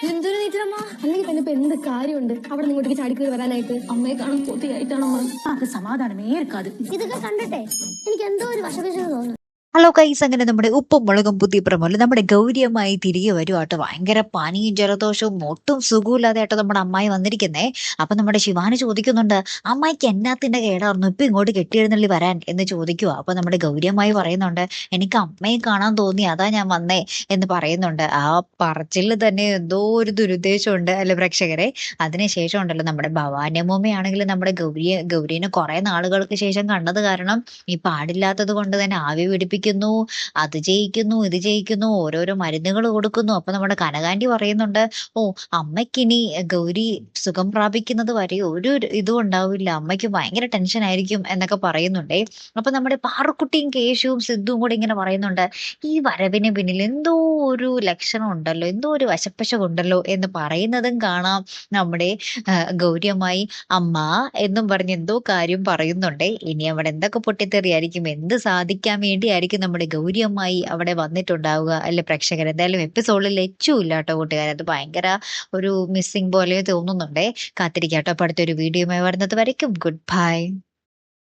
എന്തൊരു നീറ്റമ്മ, അല്ലെങ്കിൽ തന്നെ ഇപ്പൊ എന്ത് കാര്യമുണ്ട് അവിടെ നിങ്ങോട്ടേക്ക് ചാടിക്കറി വരാനായിട്ട്? അമ്മയെ കാണാൻ കൊതിയായിട്ടാണമ്മ. അത് സമാധാനമേ ഇരിക്കാது. ഇതൊക്കെ കണ്ടിട്ടെ എനിക്ക് എന്തോ ഒരു വശവിശേഷം തോന്നുന്നു. ഹലോ കൈസ്, അങ്ങനെ നമ്മുടെ ഉപ്പും മുളകും പുതിയ പ്രമോല് നമ്മുടെ ഗൗരിയമ്മായി തിരികെ വരുവാട്ടോ. ഭയങ്കര പനിയും ജലദോഷവും ഒട്ടും സുഖമില്ലാതെ ആട്ടോ നമ്മുടെ അമ്മായി വന്നിരിക്കുന്നേ. അപ്പൊ നമ്മുടെ ശിവാനി ചോദിക്കുന്നുണ്ട്, അമ്മായിക്ക് എന്നാത്തിന്റെ കേടായിരുന്നു ഇപ്പൊ ഇങ്ങോട്ട് കെട്ടിയെഴുന്നള്ളി വരാൻ എന്ന് ചോദിക്കുക. അപ്പൊ നമ്മുടെ ഗൗരിയമ്മായി പറയുന്നുണ്ട്, എനിക്ക് അമ്മയെ കാണാൻ തോന്നി, അതാ ഞാൻ വന്നേ എന്ന് പറയുന്നുണ്ട്. ആ പറച്ചില് തന്നെ എന്തോ ഒരു ദുരുദ്ദേശമുണ്ട് അല്ലെ പ്രേക്ഷകരെ. അതിനുശേഷം ഉണ്ടല്ലോ നമ്മുടെ ഭവാനിയമ്മയാണെങ്കിലും നമ്മുടെ ഗൗരീനെ കുറെ നാളുകൾക്ക് ശേഷം കണ്ടത് കാരണം ഈ പാടില്ലാത്തത് കൊണ്ട് തന്നെ ആവി പിടിപ്പിക്കുന്നു, അത് ചെയ്യിക്കുന്നു, ഇത് ചെയ്യിക്കുന്നു, ഓരോരോ മരുന്നുകൾ കൊടുക്കുന്നു. അപ്പൊ നമ്മുടെ കനകാന്റി പറയുന്നുണ്ട്, ഓ അമ്മയ്ക്കിനി ഗൗരി സുഖം പ്രാപിക്കുന്നത് വരെ ഒരു ഇതും ഉണ്ടാവില്ല, അമ്മയ്ക്ക് ഭയങ്കര ടെൻഷൻ ആയിരിക്കും എന്നൊക്കെ പറയുന്നുണ്ടേ. അപ്പൊ നമ്മുടെ പാറുക്കുട്ടിയും കേശുവും സിദ്ധുവും കൂടെ ഇങ്ങനെ പറയുന്നുണ്ട്, ഈ വരവിന് പിന്നിൽ എന്തോ ഒരു ലക്ഷണം ഉണ്ടല്ലോ, എന്തോ ഒരു വശപ്പശകുണ്ടല്ലോ എന്ന് പറയുന്നതും കാണാം. നമ്മുടെ ഗൗരിയമ്മായി അമ്മ എന്നും പറഞ്ഞ് എന്തോ കാര്യം പറയുന്നുണ്ടേ. ഇനി അവിടെ എന്തൊക്കെ പൊട്ടിത്തെറിയായിരിക്കും, എന്ത് സാധിക്കാൻ വേണ്ടിയായിരിക്കും നമ്മുടെ ഗൗരിയമ്മായി അവിടെ വന്നിട്ടുണ്ടാവുക അല്ലെ പ്രേക്ഷകർ. എന്തായാലും എപ്പിസോഡിൽ ലച്ചുമില്ല കേട്ടോ കൂട്ടുകാരെ, അത് ഭയങ്കര ഒരു മിസ്സിങ് പോലെ തോന്നുന്നുണ്ടേ. കാത്തിരിക്കാട്ടോ, അപ്പൊ അടുത്തൊരു വീഡിയോയുമായി വരുന്നത് വരയ്ക്കും ഗുഡ് ബൈ.